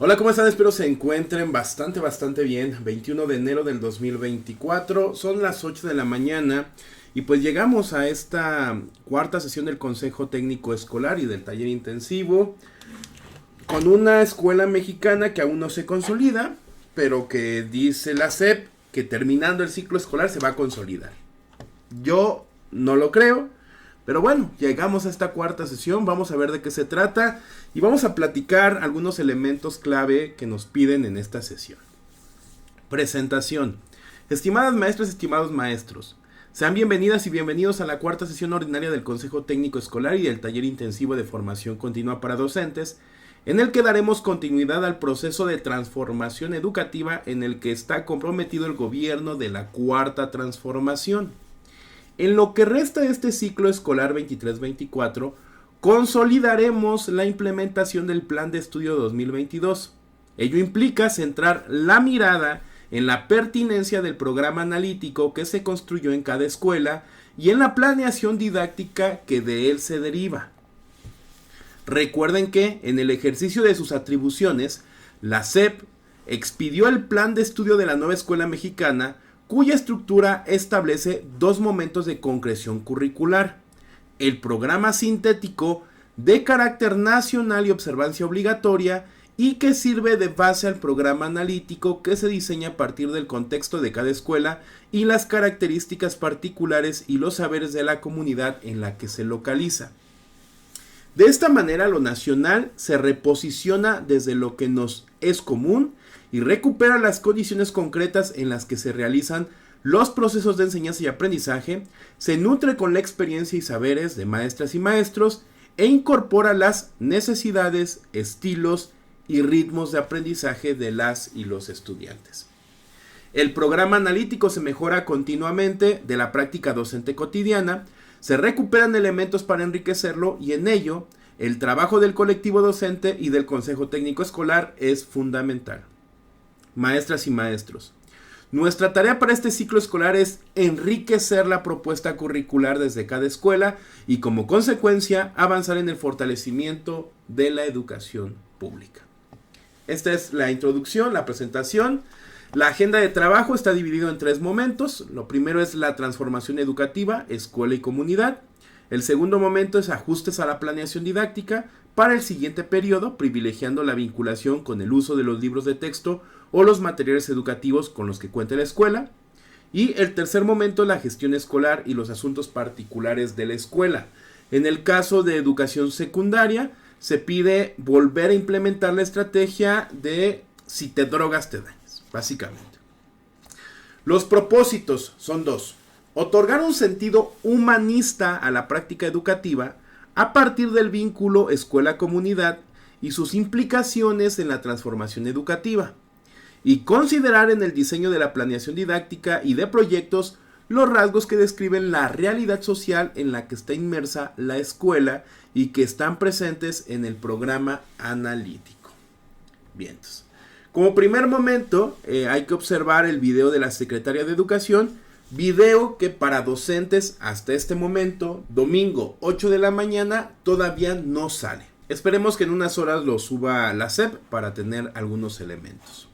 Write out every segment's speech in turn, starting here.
Hola, ¿cómo están? Espero se encuentren bastante bien. 21 de enero del 2024, son las 8 de la mañana y pues llegamos a esta cuarta sesión del Consejo Técnico Escolar y del taller intensivo con una escuela mexicana que aún no se consolida, pero que dice la SEP que terminando el ciclo escolar se va a consolidar. Yo no lo creo. Pero bueno, llegamos a esta cuarta sesión, vamos a ver de qué se trata y vamos a platicar algunos elementos clave que nos piden en esta sesión. Presentación. Estimadas maestras, estimados maestros, sean bienvenidas y bienvenidos a la cuarta sesión ordinaria del Consejo Técnico Escolar y del Taller Intensivo de Formación Continua para Docentes, en el que daremos continuidad al proceso de transformación educativa en el que está comprometido el gobierno de la Cuarta Transformación. En lo que resta de este ciclo escolar 23-24, consolidaremos la implementación del Plan de Estudio 2022. Ello implica centrar la mirada en la pertinencia del programa analítico que se construyó en cada escuela y en la planeación didáctica que de él se deriva. Recuerden que, en el ejercicio de sus atribuciones, la SEP expidió el Plan de Estudio de la nueva escuela mexicana, cuya estructura establece dos momentos de concreción curricular: el programa sintético de carácter nacional y observancia obligatoria, y que sirve de base al programa analítico que se diseña a partir del contexto de cada escuela y las características particulares y los saberes de la comunidad en la que se localiza. De esta manera, lo nacional se reposiciona desde lo que nos es común y recupera las condiciones concretas en las que se realizan los procesos de enseñanza y aprendizaje, se nutre con la experiencia y saberes de maestras y maestros e incorpora las necesidades, estilos y ritmos de aprendizaje de las y los estudiantes. El programa analítico se mejora continuamente de la práctica docente cotidiana, se recuperan elementos para enriquecerlo y en ello el trabajo del colectivo docente y del Consejo Técnico Escolar es fundamental. Maestras y maestros, nuestra tarea para este ciclo escolar es enriquecer la propuesta curricular desde cada escuela y como consecuencia avanzar en el fortalecimiento de la educación pública. Esta es la introducción, la presentación. La agenda de trabajo está dividida en tres momentos. Lo primero es la transformación educativa, escuela y comunidad. El segundo momento es ajustes a la planeación didáctica para el siguiente periodo, privilegiando la vinculación con el uso de los libros de texto o los materiales educativos con los que cuente la escuela. Y el tercer momento, la gestión escolar y los asuntos particulares de la escuela. En el caso de educación secundaria, se pide volver a implementar la estrategia de si te drogas te dañas, básicamente. Los propósitos son dos: otorgar un sentido humanista a la práctica educativa a partir del vínculo escuela-comunidad y sus implicaciones en la transformación educativa, y considerar en el diseño de la planeación didáctica y de proyectos los rasgos que describen la realidad social en la que está inmersa la escuela y que están presentes en el programa analítico. Bien, entonces, como primer momento hay que observar el video de la Secretaría de Educación, video que para docentes hasta este momento, domingo 8 de la mañana, todavía no sale. Esperemos que en unas horas lo suba la SEP para tener algunos elementos.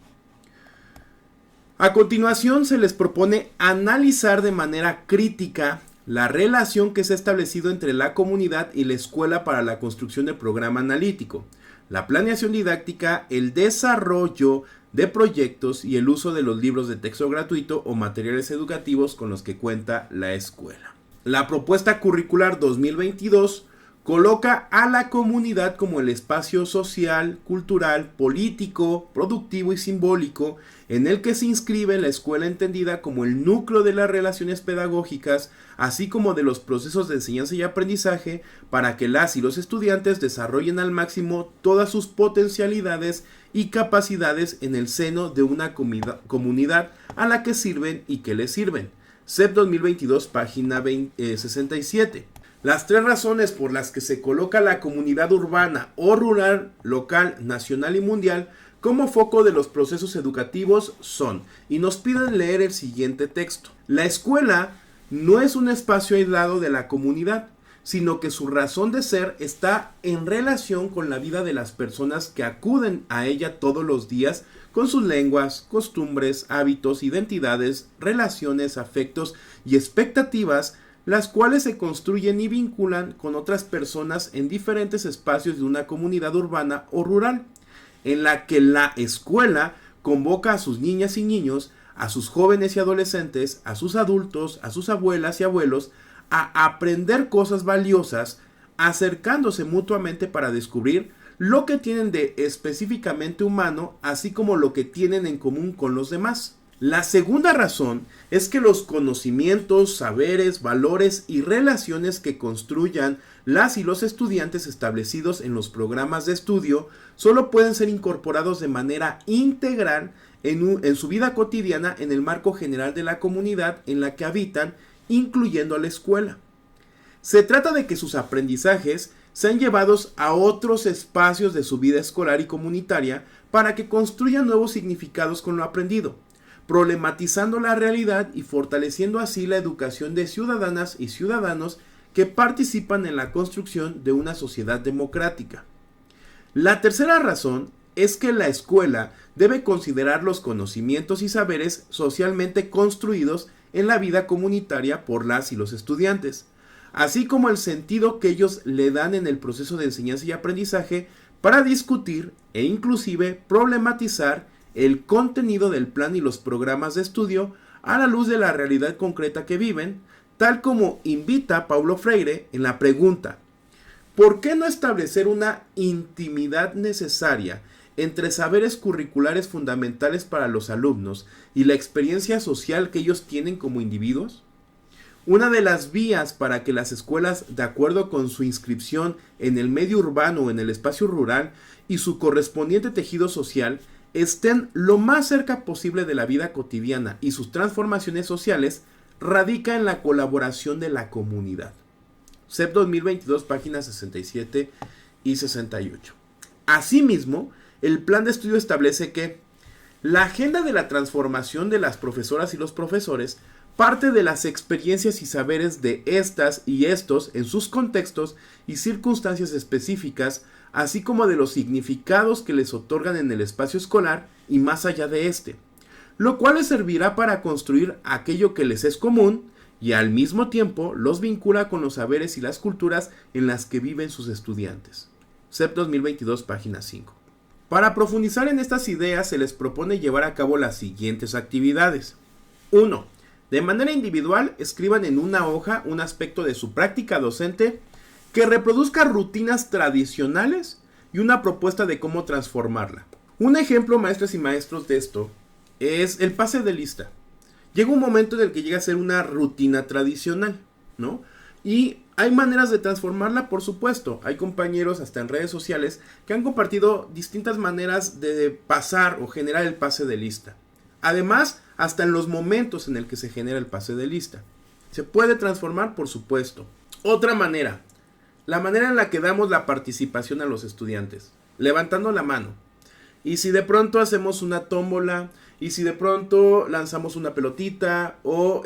A continuación se les propone analizar de manera crítica la relación que se ha establecido entre la comunidad y la escuela para la construcción del programa analítico, la planeación didáctica, el desarrollo de proyectos y el uso de los libros de texto gratuito o materiales educativos con los que cuenta la escuela. La propuesta curricular 2022 coloca a la comunidad como el espacio social, cultural, político, productivo y simbólico en el que se inscribe la escuela entendida como el núcleo de las relaciones pedagógicas, así como de los procesos de enseñanza y aprendizaje para que las y los estudiantes desarrollen al máximo todas sus potencialidades y capacidades en el seno de una comunidad a la que sirven y que les sirven. SEP 2022, página 67. Las tres razones por las que se coloca la comunidad urbana o rural, local, nacional y mundial como foco de los procesos educativos son, y nos piden leer el siguiente texto: la escuela no es un espacio aislado de la comunidad, sino que su razón de ser está en relación con la vida de las personas que acuden a ella todos los días, con sus lenguas, costumbres, hábitos, identidades, relaciones, afectos y expectativas, las cuales se construyen y vinculan con otras personas en diferentes espacios de una comunidad urbana o rural, en la que la escuela convoca a sus niñas y niños, a sus jóvenes y adolescentes, a sus adultos, a sus abuelas y abuelos, a aprender cosas valiosas, acercándose mutuamente para descubrir lo que tienen de específicamente humano, así como lo que tienen en común con los demás. La segunda razón es que los conocimientos, saberes, valores y relaciones que construyan las y los estudiantes establecidos en los programas de estudio solo pueden ser incorporados de manera integral en su vida cotidiana en el marco general de la comunidad en la que habitan, incluyendo a la escuela. Se trata de que sus aprendizajes sean llevados a otros espacios de su vida escolar y comunitaria para que construyan nuevos significados con lo aprendido, problematizando la realidad y fortaleciendo así la educación de ciudadanas y ciudadanos que participan en la construcción de una sociedad democrática. La tercera razón es que la escuela debe considerar los conocimientos y saberes socialmente construidos en la vida comunitaria por las y los estudiantes, así como el sentido que ellos le dan en el proceso de enseñanza y aprendizaje para discutir e inclusive problematizar el contenido del plan y los programas de estudio a la luz de la realidad concreta que viven, tal como invita Paulo Freire en la pregunta: ¿por qué no establecer una intimidad necesaria entre saberes curriculares fundamentales para los alumnos y la experiencia social que ellos tienen como individuos? Una de las vías para que las escuelas, de acuerdo con su inscripción en el medio urbano o en el espacio rural y su correspondiente tejido social, estén lo más cerca posible de la vida cotidiana y sus transformaciones sociales, radica en la colaboración de la comunidad. CEP 2022, páginas 67 y 68. Asimismo, el plan de estudio establece que la agenda de la transformación de las profesoras y los profesores parte de las experiencias y saberes de estas y estos en sus contextos y circunstancias específicas, así como de los significados que les otorgan en el espacio escolar y más allá de este, lo cual les servirá para construir aquello que les es común y al mismo tiempo los vincula con los saberes y las culturas en las que viven sus estudiantes. CEP 2022, página 5. Para profundizar en estas ideas se les propone llevar a cabo las siguientes actividades. 1. De manera individual, escriban en una hoja un aspecto de su práctica docente que reproduzca rutinas tradicionales y una propuesta de cómo transformarla. Un ejemplo, maestras y maestros, de esto es el pase de lista. Llega un momento en el que llega a ser una rutina tradicional, ¿no? Y hay maneras de transformarla, por supuesto. Hay compañeros, hasta en redes sociales, que han compartido distintas maneras de pasar o generar el pase de lista. Además, hasta en los momentos en el que se genera el pase de lista. ¿Se puede transformar? Por supuesto. Otra manera, la manera en la que damos la participación a los estudiantes, levantando la mano. Y si de pronto hacemos una tómbola, y si de pronto lanzamos una pelotita o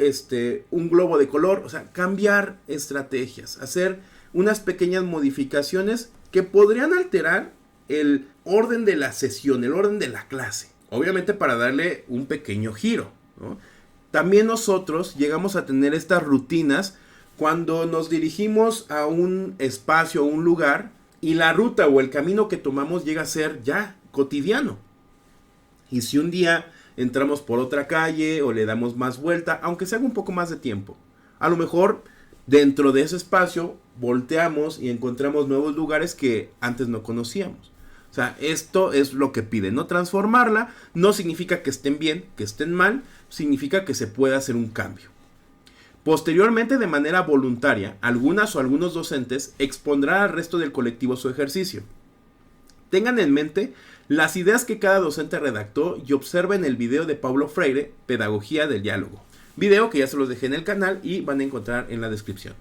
un globo de color, o sea, cambiar estrategias, hacer unas pequeñas modificaciones que podrían alterar el orden de la sesión, el orden de la clase. Obviamente para darle un pequeño giro, ¿no? También nosotros llegamos a tener estas rutinas cuando nos dirigimos a un espacio o un lugar y la ruta o el camino que tomamos llega a ser ya cotidiano. Y si un día entramos por otra calle o le damos más vuelta, aunque se haga un poco más de tiempo, a lo mejor dentro de ese espacio volteamos y encontramos nuevos lugares que antes no conocíamos. O sea, esto es lo que pide, no transformarla, no significa que estén bien, que estén mal, significa que se puede hacer un cambio. Posteriormente, de manera voluntaria, algunas o algunos docentes expondrán al resto del colectivo su ejercicio. Tengan en mente las ideas que cada docente redactó y observen el video de Paulo Freire, Pedagogía del Diálogo. Video que ya se los dejé en el canal y van a encontrar en la descripción.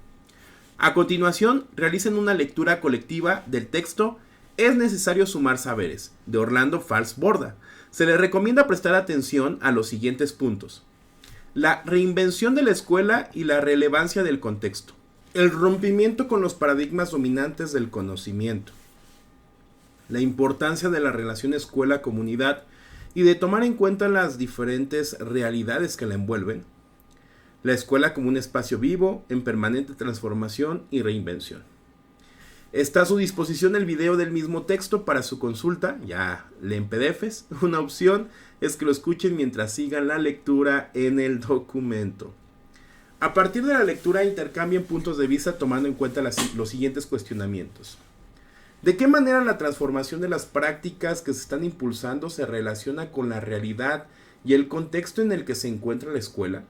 A continuación, realicen una lectura colectiva del texto Es necesario sumar saberes, de Orlando Fals Borda. Se les recomienda prestar atención a los siguientes puntos. La reinvención de la escuela y la relevancia del contexto. El rompimiento con los paradigmas dominantes del conocimiento. La importancia de la relación escuela-comunidad y de tomar en cuenta las diferentes realidades que la envuelven. La escuela como un espacio vivo, en permanente transformación y reinvención. Está a su disposición el video del mismo texto para su consulta, ya leen PDFs. Una opción es que lo escuchen mientras sigan la lectura en el documento. A partir de la lectura intercambien puntos de vista tomando en cuenta los siguientes cuestionamientos. ¿De qué manera la transformación de las prácticas que se están impulsando se relaciona con la realidad y el contexto en el que se encuentra la escuela?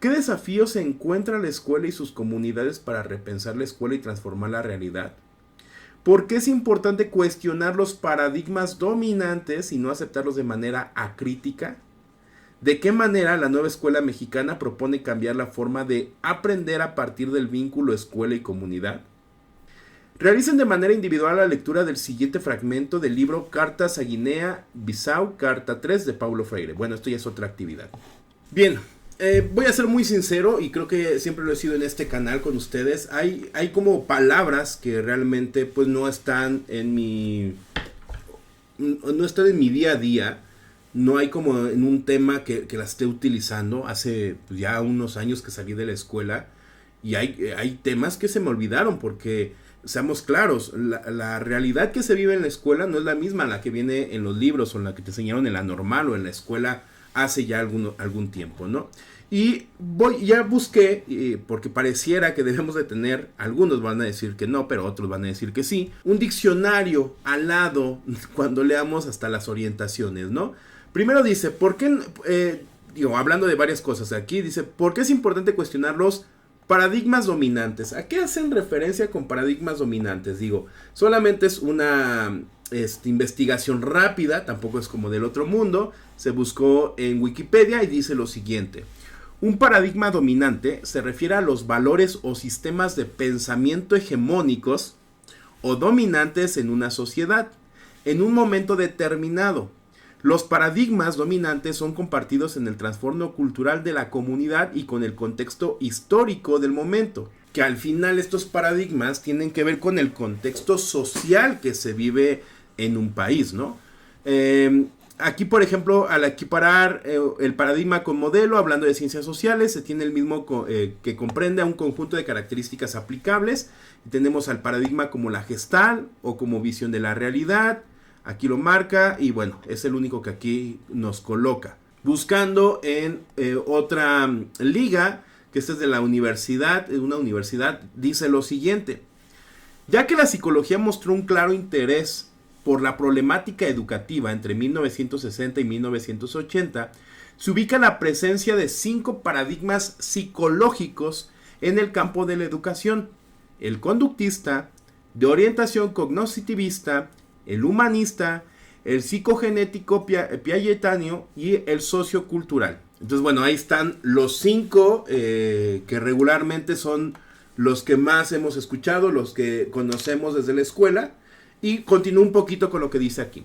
¿Qué desafíos se encuentra la escuela y sus comunidades para repensar la escuela y transformar la realidad? ¿Por qué es importante cuestionar los paradigmas dominantes y no aceptarlos de manera acrítica? ¿De qué manera la nueva escuela mexicana propone cambiar la forma de aprender a partir del vínculo escuela y comunidad? Realicen de manera individual la lectura del siguiente fragmento del libro Cartas a Guinea-Bissau, Carta 3 de Paulo Freire. Bueno, esto ya es otra actividad. Bien, voy a ser muy sincero y creo que siempre lo he sido en este canal con ustedes. Hay como palabras que realmente pues no están en mi día a día. No hay como en un tema que la esté utilizando. Hace pues, ya unos años que salí de la escuela y hay temas que se me olvidaron porque, seamos claros, la realidad que se vive en la escuela no es la misma a la que viene en los libros o en la que te enseñaron en la normal o en la escuela hace ya algún tiempo, ¿no? Y ya busqué, porque pareciera que debemos de tener, algunos van a decir que no, pero otros van a decir que sí, un diccionario al lado cuando leamos hasta las orientaciones, ¿no? Primero dice, ¿por qué, hablando de varias cosas aquí, dice, ¿por qué es importante cuestionar los paradigmas dominantes? ¿A qué hacen referencia con paradigmas dominantes? Digo, solamente es una investigación rápida, tampoco es como del otro mundo. Se buscó en Wikipedia y dice lo siguiente. Un paradigma dominante se refiere a los valores o sistemas de pensamiento hegemónicos o dominantes en una sociedad, en un momento determinado. Los paradigmas dominantes son compartidos en el trasfondo cultural de la comunidad y con el contexto histórico del momento. Que al final estos paradigmas tienen que ver con el contexto social que se vive en un país, ¿no? Aquí, por ejemplo, al equiparar el paradigma con modelo, hablando de ciencias sociales, se tiene el mismo que comprende a un conjunto de características aplicables. Tenemos al paradigma como la Gestalt o como visión de la realidad. Aquí lo marca y bueno, es el único que aquí nos coloca. Buscando en otra liga, que esta es de la universidad, una universidad, dice lo siguiente. Ya que la psicología mostró un claro interés por la problemática educativa entre 1960 y 1980, se ubica la presencia de 5 paradigmas psicológicos en el campo de la educación: el conductista, de orientación cognitivista, el humanista, el psicogenético piagetano y el sociocultural. Entonces, bueno, ahí están los 5 que regularmente son los que más hemos escuchado, los que conocemos desde la escuela. Y continúo un poquito con lo que dice aquí.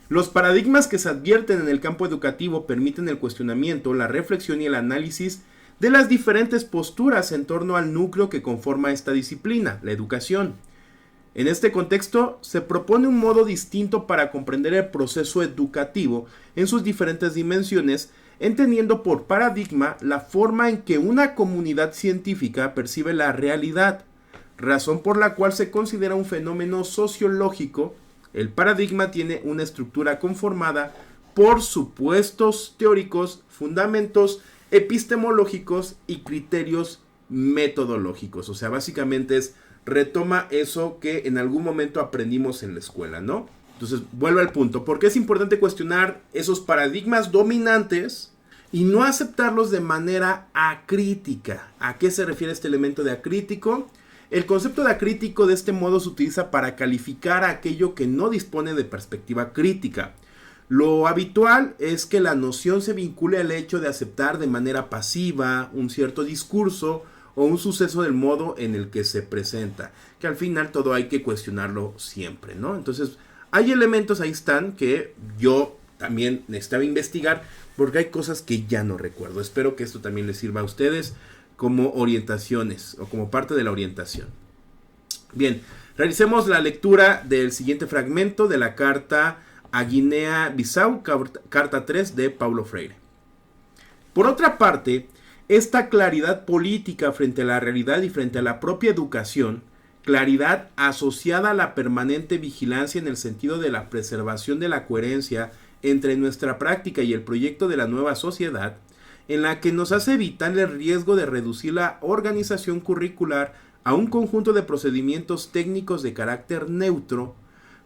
Los paradigmas que se advierten en el campo educativo permiten el cuestionamiento, la reflexión y el análisis de las diferentes posturas en torno al núcleo que conforma esta disciplina, la educación. En este contexto, se propone un modo distinto para comprender el proceso educativo en sus diferentes dimensiones, entendiendo por paradigma la forma en que una comunidad científica percibe la realidad, razón por la cual se considera un fenómeno sociológico. El paradigma tiene una estructura conformada por supuestos teóricos, fundamentos epistemológicos y criterios metodológicos. O sea, básicamente retoma eso que en algún momento aprendimos en la escuela, ¿no? Entonces, vuelvo al punto. ¿Por qué es importante cuestionar esos paradigmas dominantes y no aceptarlos de manera acrítica? ¿A qué se refiere este elemento de acrítico? El concepto de acrítico de este modo se utiliza para calificar a aquello que no dispone de perspectiva crítica. Lo habitual es que la noción se vincule al hecho de aceptar de manera pasiva un cierto discurso o un suceso del modo en el que se presenta, que al final todo hay que cuestionarlo siempre, ¿no? Entonces, hay elementos, ahí están, que yo también necesitaba investigar porque hay cosas que ya no recuerdo. Espero que esto también les sirva a ustedes como orientaciones o como parte de la orientación. Bien, realicemos la lectura del siguiente fragmento de la carta a Guinea-Bissau, carta 3 de Paulo Freire. Por otra parte, esta claridad política frente a la realidad y frente a la propia educación, claridad asociada a la permanente vigilancia en el sentido de la preservación de la coherencia entre nuestra práctica y el proyecto de la nueva sociedad, en la que nos hace evitar el riesgo de reducir la organización curricular a un conjunto de procedimientos técnicos de carácter neutro,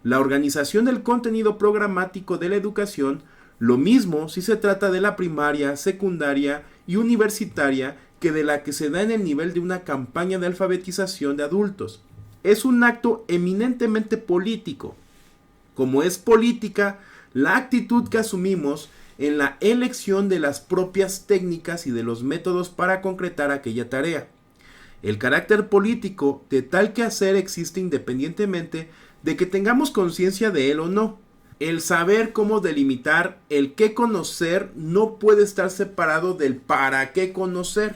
la organización del contenido programático de la educación, lo mismo si se trata de la primaria, secundaria y universitaria que de la que se da en el nivel de una campaña de alfabetización de adultos. Es un acto eminentemente político. Como es política, la actitud que asumimos en la elección de las propias técnicas y de los métodos para concretar aquella tarea. El carácter político de tal quehacer existe independientemente de que tengamos conciencia de él o no. El saber cómo delimitar el qué conocer no puede estar separado del para qué conocer,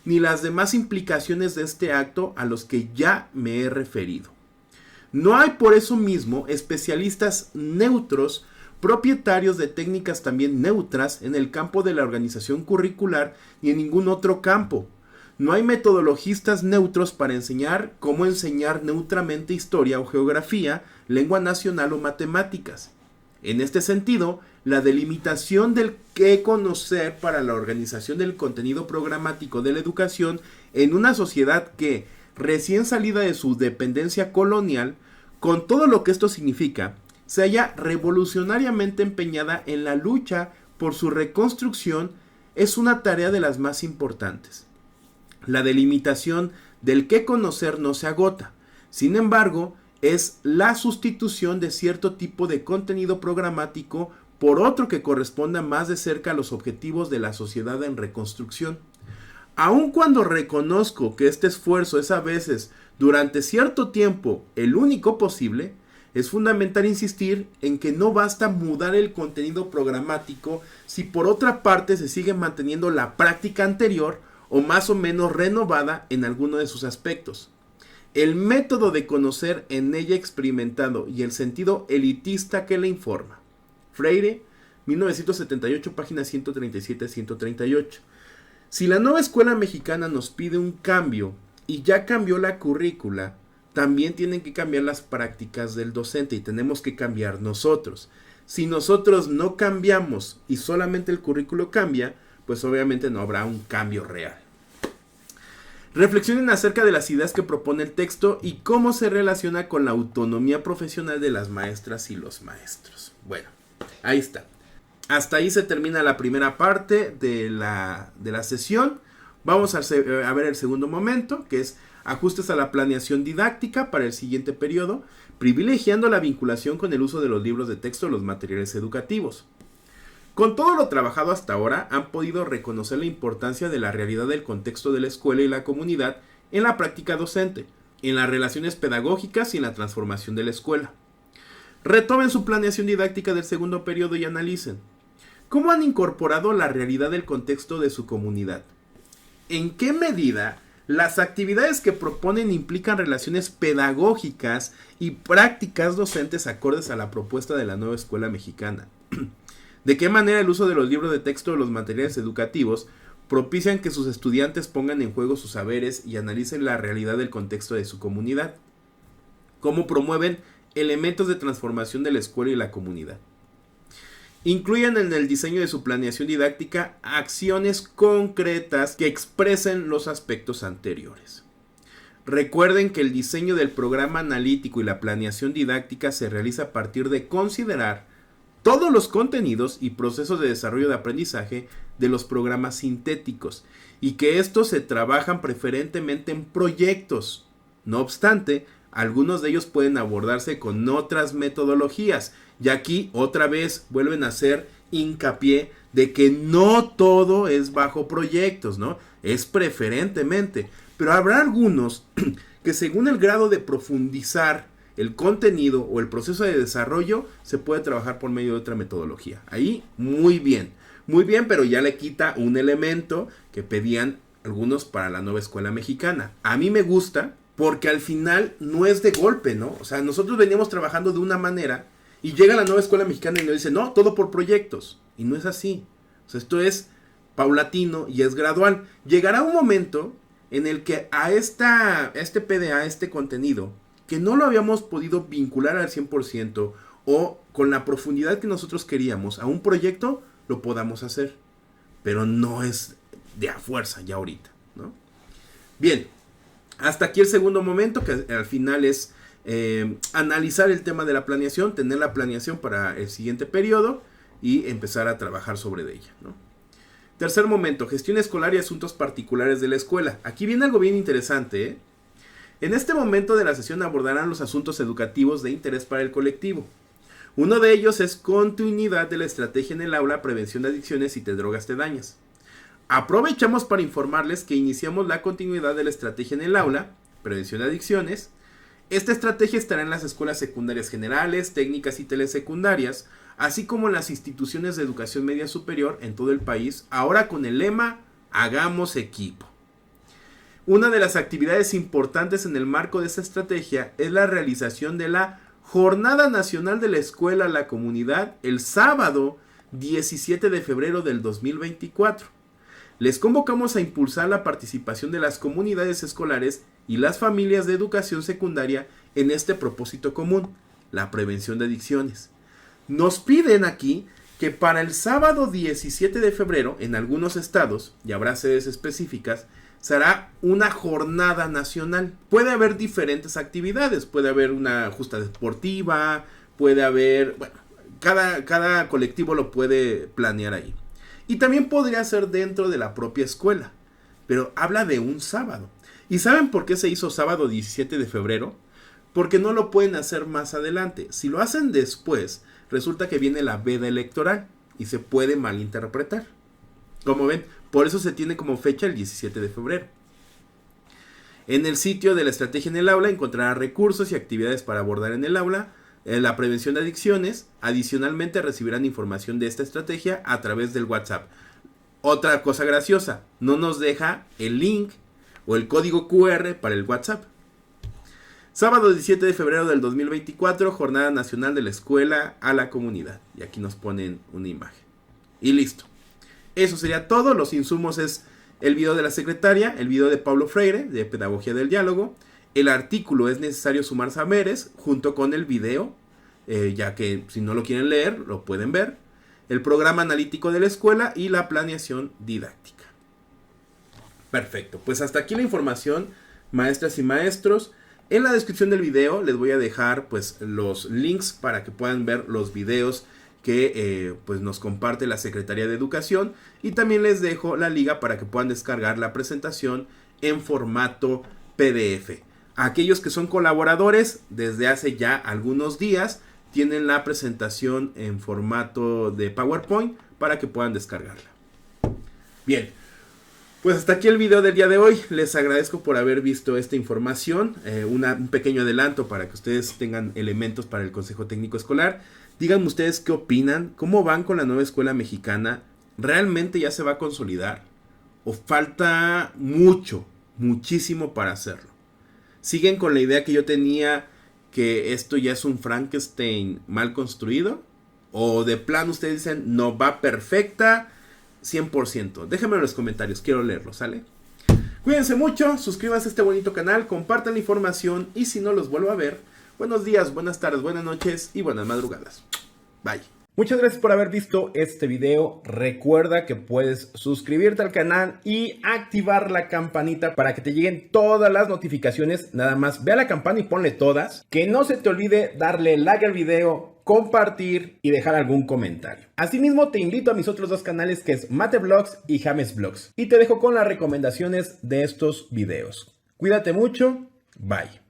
ni las demás implicaciones de este acto a los que ya me he referido. No hay por eso mismo especialistas neutros, propietarios de técnicas también neutras en el campo de la organización curricular ni en ningún otro campo. No hay metodologistas neutros para enseñar cómo enseñar neutramente historia o geografía, lengua nacional o matemáticas. En este sentido, la delimitación del qué conocer para la organización del contenido programático de la educación en una sociedad que, recién salida de su dependencia colonial, con todo lo que esto significa, se halla revolucionariamente empeñada en la lucha por su reconstrucción, es una tarea de las más importantes. La delimitación del qué conocer no se agota. Sin embargo, es la sustitución de cierto tipo de contenido programático por otro que corresponda más de cerca a los objetivos de la sociedad en reconstrucción. Aun cuando reconozco que este esfuerzo es a veces, durante cierto tiempo, el único posible, es fundamental insistir en que no basta mudar el contenido programático si por otra parte se sigue manteniendo la práctica anterior o más o menos renovada en alguno de sus aspectos. El método de conocer en ella experimentado y el sentido elitista que le informa. Freire, 1978, páginas 137-138. Si la nueva escuela mexicana nos pide un cambio y ya cambió la currícula, también tienen que cambiar las prácticas del docente y tenemos que cambiar nosotros. Si nosotros no cambiamos y solamente el currículo cambia, pues obviamente no habrá un cambio real. Reflexionen acerca de las ideas que propone el texto y cómo se relaciona con la autonomía profesional de las maestras y los maestros. Bueno, ahí está. Hasta ahí se termina la primera parte de la sesión. Vamos a ver el segundo momento, que es ajustes a la planeación didáctica para el siguiente periodo, privilegiando la vinculación con el uso de los libros de texto en los materiales educativos. Con todo lo trabajado hasta ahora, han podido reconocer la importancia de la realidad del contexto de la escuela y la comunidad en la práctica docente, en las relaciones pedagógicas y en la transformación de la escuela. Retomen su planeación didáctica del segundo periodo y analicen cómo han incorporado la realidad del contexto de su comunidad. ¿En qué medida las actividades que proponen implican relaciones pedagógicas y prácticas docentes acordes a la propuesta de la nueva escuela mexicana? ¿De qué manera el uso de los libros de texto o los materiales educativos propician que sus estudiantes pongan en juego sus saberes y analicen la realidad del contexto de su comunidad? ¿Cómo promueven elementos de transformación de la escuela y la comunidad? Incluyan en el diseño de su planeación didáctica acciones concretas que expresen los aspectos anteriores. Recuerden que el diseño del programa analítico y la planeación didáctica se realiza a partir de considerar todos los contenidos y procesos de desarrollo de aprendizaje de los programas sintéticos y que estos se trabajan preferentemente en proyectos. No obstante, algunos de ellos pueden abordarse con otras metodologías y aquí otra vez vuelven a hacer hincapié de que no todo es bajo proyectos, ¿no? Es preferentemente, pero habrá algunos que según el grado de profundizar el contenido o el proceso de desarrollo se puede trabajar por medio de otra metodología. Ahí muy bien, pero ya le quita un elemento que pedían algunos para la nueva escuela mexicana. A mí me gusta porque al final no es de golpe, ¿no? O sea, nosotros veníamos trabajando de una manera y llega la nueva escuela mexicana y nos dice, no, todo por proyectos. Y no es así. O sea, esto es paulatino y es gradual. Llegará un momento en el que a este PDA, este contenido, que no lo habíamos podido vincular al 100% o con la profundidad que nosotros queríamos a un proyecto, lo podamos hacer. Pero no es de a fuerza ya ahorita, ¿no? Bien, hasta aquí el segundo momento, que al final es analizar el tema de la planeación, tener la planeación para el siguiente periodo y empezar a trabajar sobre ella, ¿no? Tercer momento, gestión escolar y asuntos particulares de la escuela. Aquí viene algo bien interesante, ¿eh? En este momento de la sesión abordarán los asuntos educativos de interés para el colectivo. Uno de ellos es continuidad de la estrategia en el aula, prevención de adicciones y de drogas te dañas. Aprovechamos para informarles que iniciamos la continuidad de la estrategia en el aula, prevención de adicciones. Esta estrategia estará en las escuelas secundarias generales, técnicas y telesecundarias, así como en las instituciones de educación media superior en todo el país, ahora con el lema Hagamos equipo. Una de las actividades importantes en el marco de esta estrategia es la realización de la Jornada Nacional de la Escuela a la Comunidad el sábado 17 de febrero del 2024. Les convocamos a impulsar la participación de las comunidades escolares y las familias de educación secundaria en este propósito común, la prevención de adicciones. Nos piden aquí que para el sábado 17 de febrero, en algunos estados, y habrá sedes específicas, será una jornada nacional. Puede haber diferentes actividades, puede haber una justa deportiva, puede haber, bueno, cada colectivo lo puede planear ahí. Y también podría ser dentro de la propia escuela, pero habla de un sábado. ¿Y saben por qué se hizo sábado 17 de febrero? Porque no lo pueden hacer más adelante. Si lo hacen después, resulta que viene la veda electoral y se puede malinterpretar. Como ven, por eso se tiene como fecha el 17 de febrero. En el sitio de la estrategia en el aula encontrará recursos y actividades para abordar en el aula la prevención de adicciones. Adicionalmente recibirán información de esta estrategia a través del WhatsApp. Otra cosa graciosa, no nos deja el link o el código QR para el WhatsApp. Sábado 17 de febrero del 2024, Jornada Nacional de la Escuela a la Comunidad. Y aquí nos ponen una imagen. Y listo. Eso sería todo. Los insumos es el video de la secretaria, el video de Paulo Freire, de Pedagogía del Diálogo. El artículo es necesario sumar saberes, junto con el video, ya que si no lo quieren leer, lo pueden ver. El programa analítico de la escuela y la planeación didáctica. Perfecto. Pues hasta aquí la información, maestras y maestros. En la descripción del video les voy a dejar pues los links para que puedan ver los videos que pues nos comparte la Secretaría de Educación, y también les dejo la liga para que puedan descargar la presentación en formato PDF. Aquellos que son colaboradores desde hace ya algunos días tienen la presentación en formato de PowerPoint para que puedan descargarla. Bien. Pues hasta aquí el video del día de hoy. Les agradezco por haber visto esta información. Un pequeño adelanto para que ustedes tengan elementos para el Consejo Técnico Escolar. Díganme ustedes qué opinan. ¿Cómo van con la nueva escuela mexicana? ¿Realmente ya se va a consolidar? ¿O falta muchísimo para hacerlo? ¿Siguen con la idea que yo tenía que esto ya es un Frankenstein mal construido? ¿O de plano ustedes dicen no, va perfecta? 100%. Déjenme en los comentarios, quiero leerlo, ¿sale? Cuídense mucho, suscríbanse a este bonito canal, compartan la información y si no los vuelvo a ver, buenos días, buenas tardes, buenas noches y buenas madrugadas. Bye. Muchas gracias por haber visto este video. Recuerda que puedes suscribirte al canal y activar la campanita para que te lleguen todas las notificaciones. Nada más ve a la campana y ponle todas. Que no se te olvide darle like al video, compartir y dejar algún comentario. Asimismo te invito a mis otros dos canales, que es Mate Vlogs y James Vlogs. Y te dejo con las recomendaciones de estos videos. Cuídate mucho. Bye.